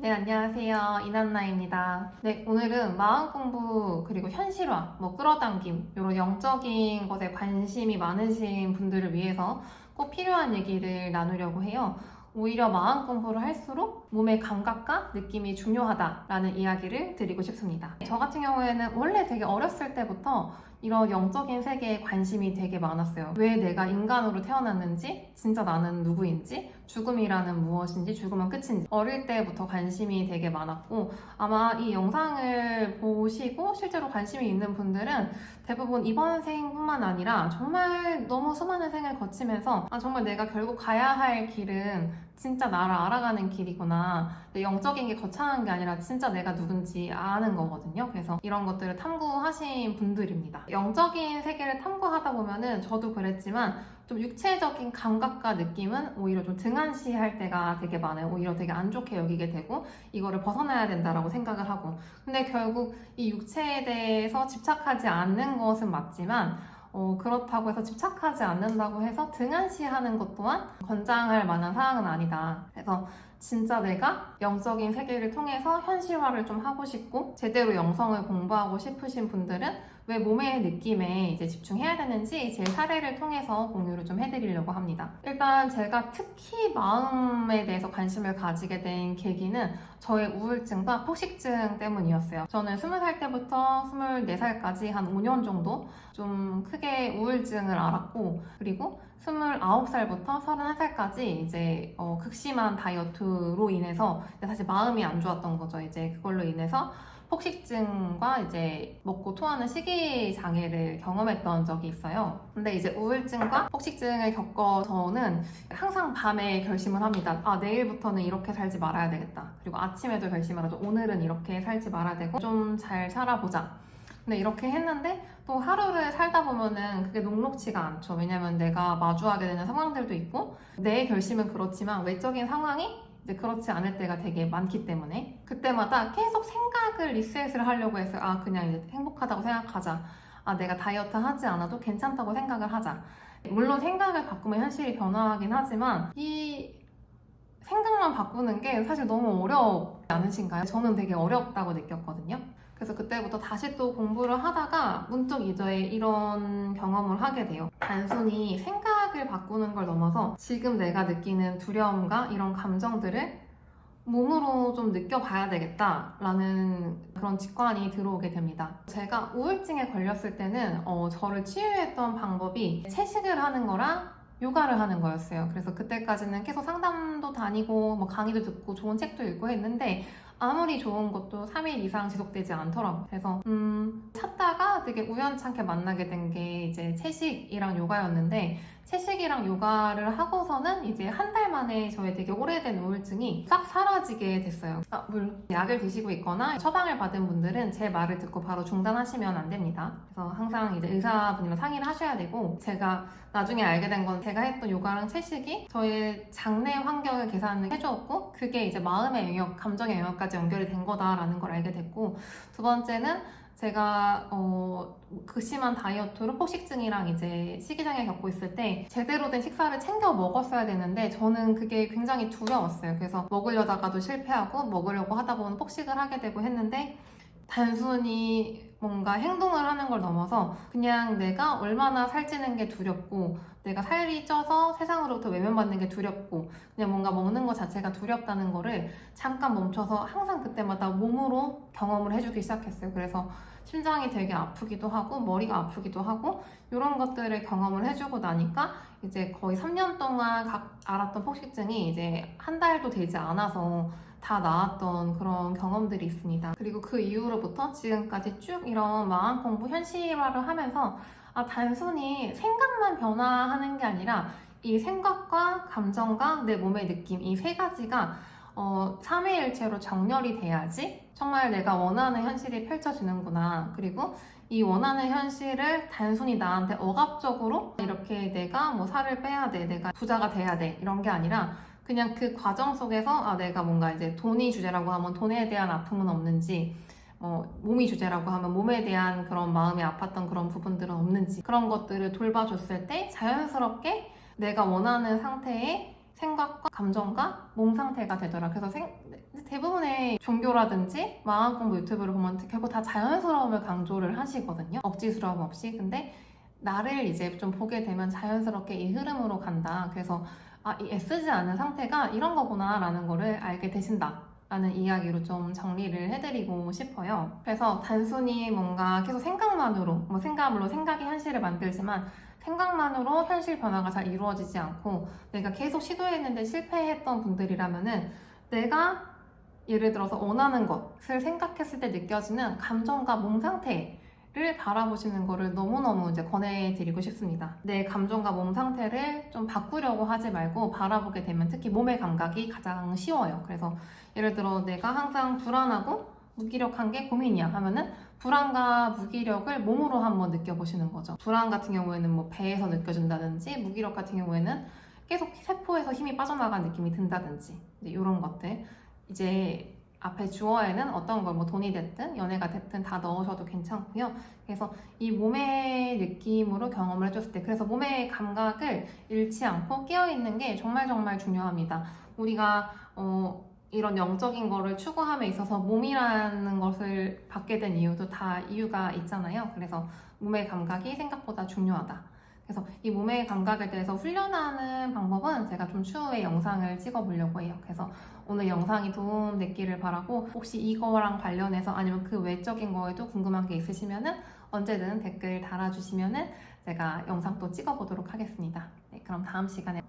네, 안녕하세요. 이난나입니다. 네, 오늘은 마음 공부 그리고 현실화, 끌어당김, 이런 영적인 것에 관심이 많으신 분들을 위해서 꼭 필요한 얘기를 나누려고 해요. 오히려 마음 공부를 할수록 몸의 감각과 느낌이 중요하다라는 이야기를 드리고 싶습니다. 저 같은 경우에는 원래 되게 어렸을 때부터 이런 영적인 세계에 관심이 되게 많았어요. 왜 내가 인간으로 태어났는지, 진짜 나는 누구인지, 죽음이라는 무엇인지, 죽음은 끝인지 어릴 때부터 관심이 되게 많았고, 아마 이 영상을 보시고 실제로 관심이 있는 분들은 대부분 이번 생뿐만 아니라 정말 너무 수많은 생을 거치면서 정말 내가 결국 가야 할 길은 진짜 나를 알아가는 길이구나. 영적인 게 거창한 게 아니라 진짜 내가 누군지 아는 거거든요. 그래서 이런 것들을 탐구하신 분들입니다. 영적인 세계를 탐구하다 보면은 저도 그랬지만 좀 육체적인 감각과 느낌은 오히려 좀 등한시할 때가 되게 많아요. 오히려 되게 안 좋게 여기게 되고 이거를 벗어나야 된다라고 생각을 하고, 근데 결국 이 육체에 대해서 집착하지 않는 것은 맞지만 그렇다고 해서 집착하지 않는다고 해서 등한시하는 것 또한 권장할 만한 사항은 아니다. 그래서 진짜 내가 영적인 세계를 통해서 현실화를 좀 하고 싶고 제대로 영성을 공부하고 싶으신 분들은 왜 몸의 느낌에 이제 집중해야 되는지 제 사례를 통해서 공유를 좀 해드리려고 합니다. 일단 제가 특히 마음에 대해서 관심을 가지게 된 계기는 저의 우울증과 폭식증 때문이었어요. 저는 20살 때부터 24살까지 한 5년 정도 좀 크게 우울증을 앓았고, 그리고 29살부터 31살까지 이제 극심한 다이어트로 인해서 사실 마음이 안 좋았던 거죠. 이제 그걸로 인해서 폭식증과 이제 먹고 토하는 식이장애를 경험했던 적이 있어요. 근데 이제 우울증과 폭식증을 겪어서는 항상 밤에 결심을 합니다. 내일부터는 이렇게 살지 말아야 되겠다. 그리고 아침에도 결심을 하죠. 오늘은 이렇게 살지 말아야 되고 좀 잘 살아보자. 근데 이렇게 했는데 또 하루를 살다 보면은 그게 녹록지가 않죠. 왜냐면 내가 마주하게 되는 상황들도 있고 내 결심은 그렇지만 외적인 상황이 이제 그렇지 않을 때가 되게 많기 때문에 그때마다 계속 생각을 리셋을 하려고 했어요. 그냥 이제 행복하다고 생각하자. 내가 다이어트 하지 않아도 괜찮다고 생각을 하자. 물론 생각을 바꾸면 현실이 변화하긴 하지만 이 생각만 바꾸는 게 사실 너무 어렵지 않으신가요? 저는 되게 어렵다고 느꼈거든요. 그래서 그때부터 다시 또 공부를 하다가 문득 이제 이런 경험을 하게 돼요. 단순히 생각을 바꾸는 걸 넘어서 지금 내가 느끼는 두려움과 이런 감정들을 몸으로 좀 느껴봐야 되겠다라는 그런 직관이 들어오게 됩니다. 제가 우울증에 걸렸을 때는 저를 치유했던 방법이 채식을 하는 거랑 요가를 하는 거였어요. 그래서 그때까지는 계속 상담도 다니고 강의도 듣고 좋은 책도 읽고 했는데 아무리 좋은 것도 3일 이상 지속되지 않더라고요. 그래서 찾다가 되게 우연찮게 만나게 된 게 이제 채식이랑 요가였는데, 채식이랑 요가를 하고서는 이제 한 달 만에 저의 되게 오래된 우울증이 싹 사라지게 됐어요. 물론 약을 드시고 있거나 처방을 받은 분들은 제 말을 듣고 바로 중단하시면 안 됩니다. 그래서 항상 이제 의사분이랑 상의를 하셔야 되고, 제가 나중에 알게 된 건 제가 했던 요가랑 채식이 저의 장내 환경을 개선을 해주었고, 그게 이제 마음의 영역, 감정의 영역까지 연결이 된 거다라는 걸 알게 됐고, 두 번째는 제가 극심한 다이어트로 폭식증이랑 이제 식이장애 겪고 있을 때 제대로 된 식사를 챙겨 먹었어야 되는데 저는 그게 굉장히 두려웠어요. 그래서 먹으려다가도 실패하고 먹으려고 하다 보면 폭식을 하게 되고 했는데, 단순히 뭔가 행동을 하는 걸 넘어서 그냥 내가 얼마나 살찌는 게 두렵고 내가 살이 쪄서 세상으로부터 외면받는 게 두렵고 그냥 뭔가 먹는 것 자체가 두렵다는 거를 잠깐 멈춰서 항상 그때마다 몸으로 경험을 해주기 시작했어요. 그래서 심장이 되게 아프기도 하고 머리가 아프기도 하고 이런 것들을 경험을 해주고 나니까 이제 거의 3년 동안 앓았던 폭식증이 이제 한 달도 되지 않아서 다 나았던 그런 경험들이 있습니다. 그리고 그 이후로부터 지금까지 쭉 이런 마음 공부 현실화를 하면서 단순히 생각만 변화하는 게 아니라 이 생각과 감정과 내 몸의 느낌 이 세 가지가 삼위일체로 정렬이 돼야지 정말 내가 원하는 현실이 펼쳐지는구나. 그리고 이 원하는 현실을 단순히 나한테 억압적으로 이렇게 내가 살을 빼야 돼, 내가 부자가 돼야 돼 이런 게 아니라 그냥 그 과정 속에서 내가 뭔가 이제 돈이 주제라고 하면 돈에 대한 아픔은 없는지, 몸이 주제라고 하면 몸에 대한 그런 마음이 아팠던 그런 부분들은 없는지, 그런 것들을 돌봐줬을 때 자연스럽게 내가 원하는 상태에 생각과 감정과 몸 상태가 되더라. 그래서 대부분의 종교라든지 마음 공부 유튜브를 보면 결국 다 자연스러움을 강조를 하시거든요. 억지스러움 없이. 근데 나를 이제 좀 보게 되면 자연스럽게 이 흐름으로 간다. 그래서 이 애쓰지 않은 상태가 이런 거구나 라는 거를 알게 되신다 라는 이야기로 좀 정리를 해드리고 싶어요. 그래서 단순히 뭔가 계속 생각만으로 물론 생각이 현실을 만들지만 생각만으로 현실 변화가 잘 이루어지지 않고 내가 계속 시도했는데 실패했던 분들이라면은 내가 예를 들어서 원하는 것을 생각했을 때 느껴지는 감정과 몸 상태를 바라보시는 거를 너무너무 이제 권해드리고 싶습니다. 내 감정과 몸 상태를 좀 바꾸려고 하지 말고 바라보게 되면 특히 몸의 감각이 가장 쉬워요. 그래서 예를 들어 내가 항상 불안하고 무기력한 게 고민이야 하면은 불안과 무기력을 몸으로 한번 느껴보시는 거죠. 불안 같은 경우에는 뭐 배에서 느껴진다든지 무기력 같은 경우에는 계속 세포에서 힘이 빠져나간 느낌이 든다든지 이런 것들 이제 앞에 주어에는 어떤 걸 뭐 돈이 됐든 연애가 됐든 다 넣으셔도 괜찮고요. 그래서 이 몸의 느낌으로 경험을 해줬을 때 그래서 몸의 감각을 잃지 않고 깨어있는 게 정말 정말 중요합니다. 우리가 이런 영적인 거를 추구함에 있어서 몸이라는 것을 받게 된 이유도 다 이유가 있잖아요. 그래서 몸의 감각이 생각보다 중요하다. 그래서 이 몸의 감각에 대해서 훈련하는 방법은 제가 좀 추후에 영상을 찍어보려고 해요. 그래서 오늘 영상이 도움 됐기를 바라고 혹시 이거랑 관련해서 아니면 그 외적인 거에도 궁금한 게 있으시면은 언제든 댓글 달아주시면은 제가 영상 또 찍어보도록 하겠습니다. 네, 그럼 다음 시간에